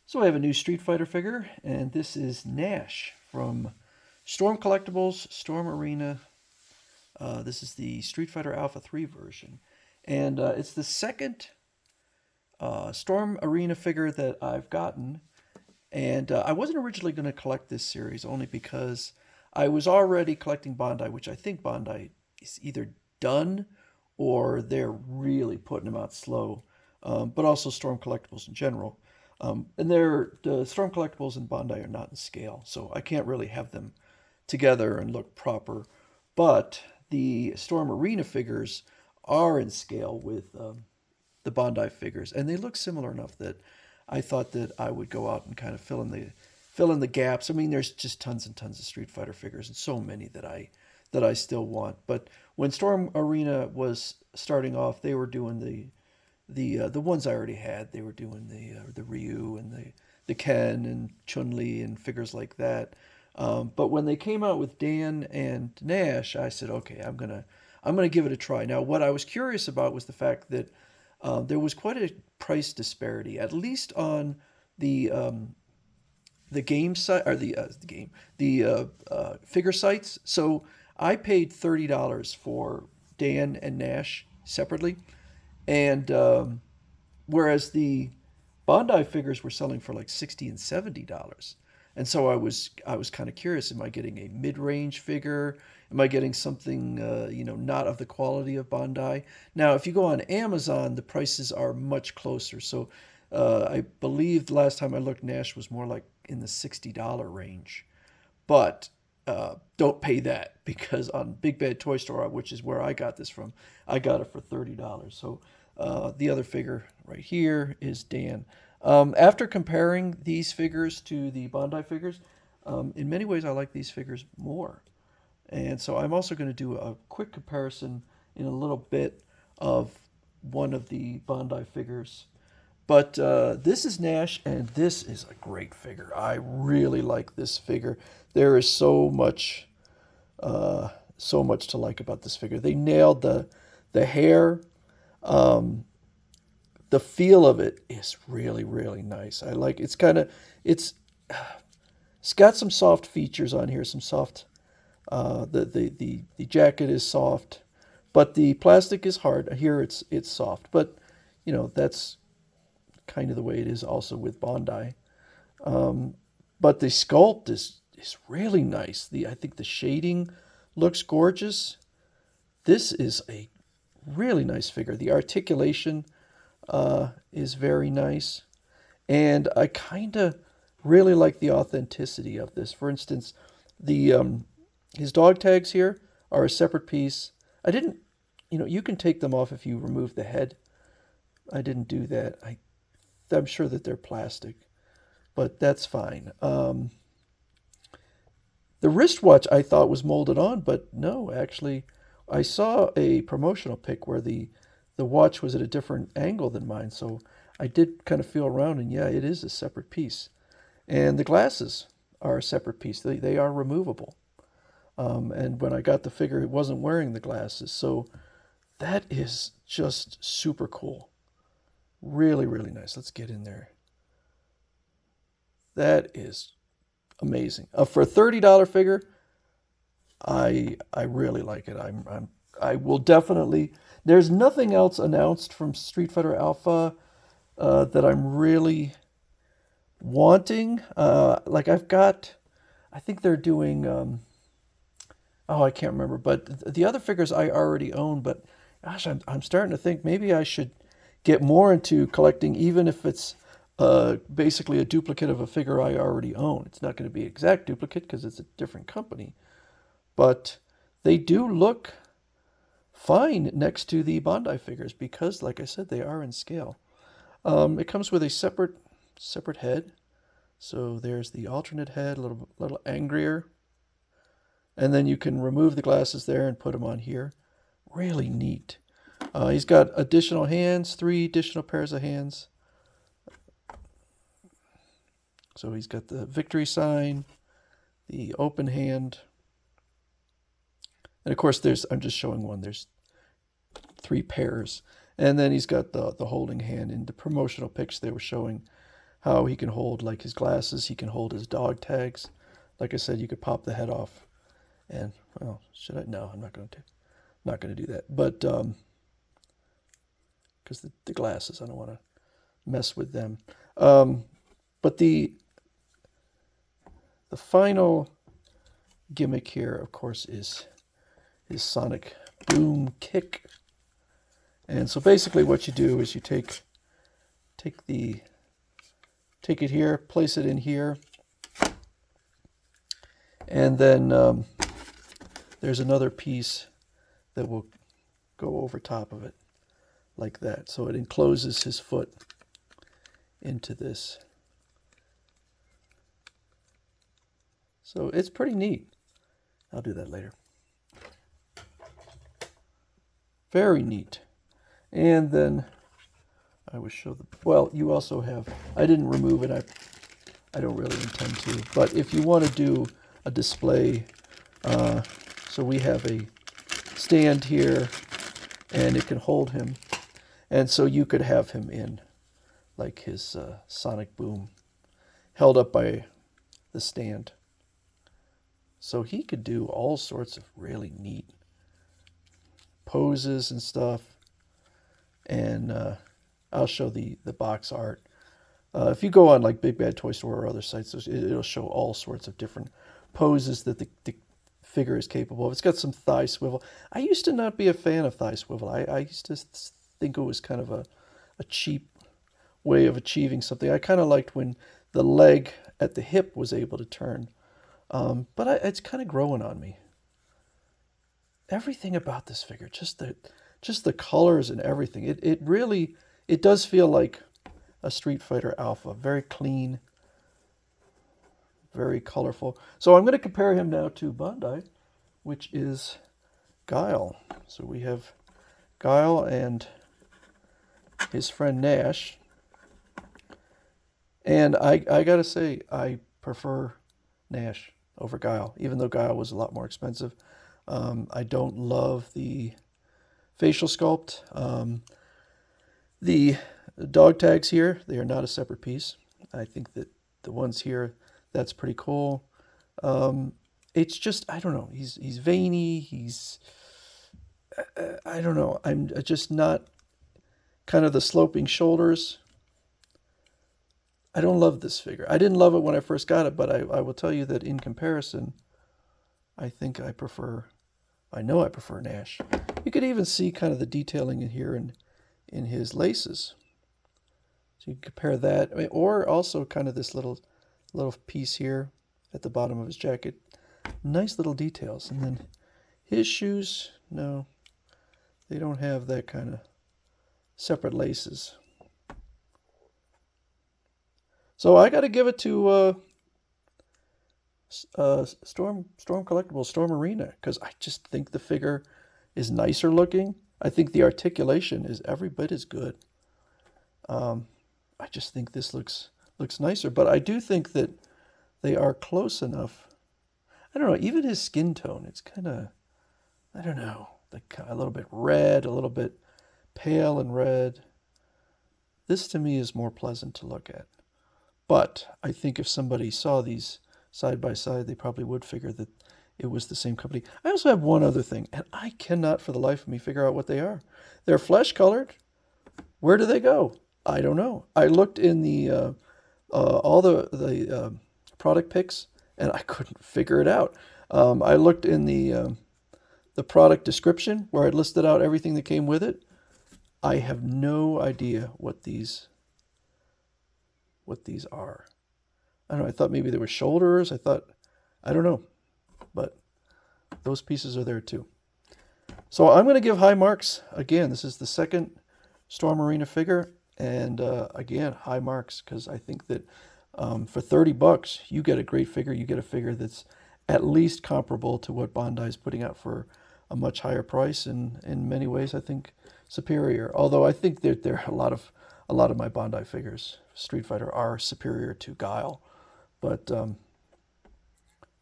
So I have a new Street Fighter figure, and this is Nash from Storm Collectibles, Storm Arena. This is the Street Fighter Alpha 3 version. And it's the second Storm Arena figure that I've gotten. And I wasn't originally going to collect this series only because I was already collecting Bandai, which I think Bandai is either done or they're really putting them out slow, but also Storm Collectibles in general. And the Storm Collectibles and Bandai are not in scale, so I can't really have them together and look proper. But the Storm Arena figures are in scale with the Bandai figures, and they look similar enough that I thought that I would go out and kind of fill in the gaps. I mean, there's just tons and tons of Street Fighter figures, and so many that I still want. But when Storm Arena was starting off, they were doing the ones I already had. They were doing the Ryu and the Ken and Chun-Li and figures like that. But when they came out with Dan and Nash, I said, okay, I'm gonna give it a try. Now, what I was curious about was the fact that there was quite a price disparity, at least on the the game site or the figure sites. So I paid $30 for Dan and Nash separately, and whereas the Bandai figures were selling for like $60 and $70. And so I was kind of curious: am I getting a mid-range figure? Am I getting something not of the quality of Bandai? Now, if you go on Amazon, the prices are much closer. So I believe the last time I looked, Nash was more like in the $60 range. But don't pay that because on Big Bad Toy Store, which is where I got this from, I got it for $30. So the other figure right here is Dan. After comparing these figures to the Bandai figures, in many ways I like these figures more. And so I'm also going to do a quick comparison in a little bit of one of the Bandai figures. But this is Nash, and this is a great figure. I really like this figure. There is so much to like about this figure. They nailed the hair. Um, the feel of it is really, really nice. I like it's it's got some soft features on here, some soft. The jacket is soft, but the plastic is hard. Here it's soft, but that's kind of the way it is also with Bondi. But the sculpt is really nice. I think the shading looks gorgeous. This is a really nice figure. The articulation is very nice, and I kind of really like the authenticity of this. For instance, the his dog tags here are a separate piece. I didn't, you can take them off if you remove the head. I didn't do that. I'm sure that they're plastic, but that's fine. The wristwatch I thought was molded on, but no, actually, I saw a promotional pic where the watch was at a different angle than mine, so I did kind of feel around, and yeah, it is a separate piece. And the glasses are a separate piece. They are removable. And when I got the figure, it wasn't wearing the glasses, so that is just super cool. Really, really nice. Let's get in there. That is amazing. For a $30 figure, I really like it. I will definitely. There's nothing else announced from Street Fighter Alpha that I'm really wanting. Like I think they're doing. Oh, I can't remember, but the other figures I already own. But gosh, I'm starting to think maybe I should get more into collecting, even if it's basically a duplicate of a figure I already own. It's not going to be an exact duplicate because it's a different company, but they do look fine next to the Bandai figures because, like I said, they are in scale. It comes with a separate head, so there's the alternate head, a little angrier, and then you can remove the glasses there and put them on here. Really neat. He's got additional hands, 3 additional pairs of hands. So he's got the victory sign, the open hand, and of course I'm just showing one. There's 3 pairs, and then he's got the holding hand. In the promotional pics, they were showing how he can hold like his glasses, he can hold his dog tags. Like I said, you could pop the head off, and well, should I? No, I'm not going to. Not going to do that. But because the glasses, I don't want to mess with them. But the final gimmick here, of course, is his sonic boom kick. And so basically what you do is you take it here, place it in here, and then there's another piece that will go over top of it like that. So it encloses his foot into this. So it's pretty neat. I'll do that later. Very neat. And then I will show the, well, you also have, I didn't remove it. I don't really intend to. But if you want to do a display, so we have a stand here, and it can hold him. And so you could have him in like his sonic boom held up by the stand. So he could do all sorts of really neat poses and stuff. And I'll show the box art. If you go on like Big Bad Toy Store or other sites, it'll show all sorts of different poses that the figure is capable of. It's got some thigh swivel. I used to not be a fan of thigh swivel. I used to think it was kind of a cheap way of achieving something. I kind of liked when the leg at the hip was able to turn. But it's kind of growing on me. Everything about this figure, just the colors and everything. It really does feel like a Street Fighter Alpha. Very clean, very colorful. So I'm going to compare him now to Bandai, which is Guile. So we have Guile and his friend Nash. And I got to say, I prefer Nash over Guile, even though Guile was a lot more expensive. I don't love the facial sculpt. The dog tags here, they are not a separate piece. I think that the ones here, that's pretty cool. It's just, I don't know, he's veiny, I don't know, I'm just not kind of the sloping shoulders. I don't love this figure. I didn't love it when I first got it, but I will tell you that in comparison, I think I know I prefer Nash. You could even see kind of the detailing in here in his laces. So you can compare that, or also kind of this little piece here at the bottom of his jacket. Nice little details. And then his shoes, no, they don't have that kind of separate laces. So I got to give it to Storm Collectibles, Storm Arena, because I just think the figure is nicer looking. I think the articulation is every bit as good. I just think this looks nicer, but I do think that they are close enough. I don't know, even his skin tone, it's kind of, I don't know, a little bit red, a little bit pale and red. This to me is more pleasant to look at. But I think if somebody saw these side by side, they probably would figure that it was the same company. I also have one other thing, and I cannot for the life of me figure out what they are. They're flesh colored. Where do they go? I don't know. I looked in the all the product pics, and I couldn't figure it out. I looked in the product description where it listed out everything that came with it. I have no idea what these are. I don't know. I thought maybe they were shoulders. I don't know. But those pieces are there too. So I'm going to give high marks. Again, this is the second Storm Arena figure. And again, high marks, because I think that for $30, you get a great figure. You get a figure that's at least comparable to what Bandai is putting out for a much higher price. And in many ways, I think superior. Although I think that there are a lot of my Bandai figures, Street Fighter, are superior to Guile. But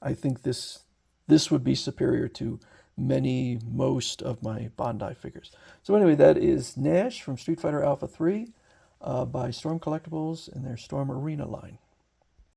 I think this would be superior to most of my Bandai figures. So anyway, that is Nash from Street Fighter Alpha 3. by Storm Collectibles and their Storm Arena line.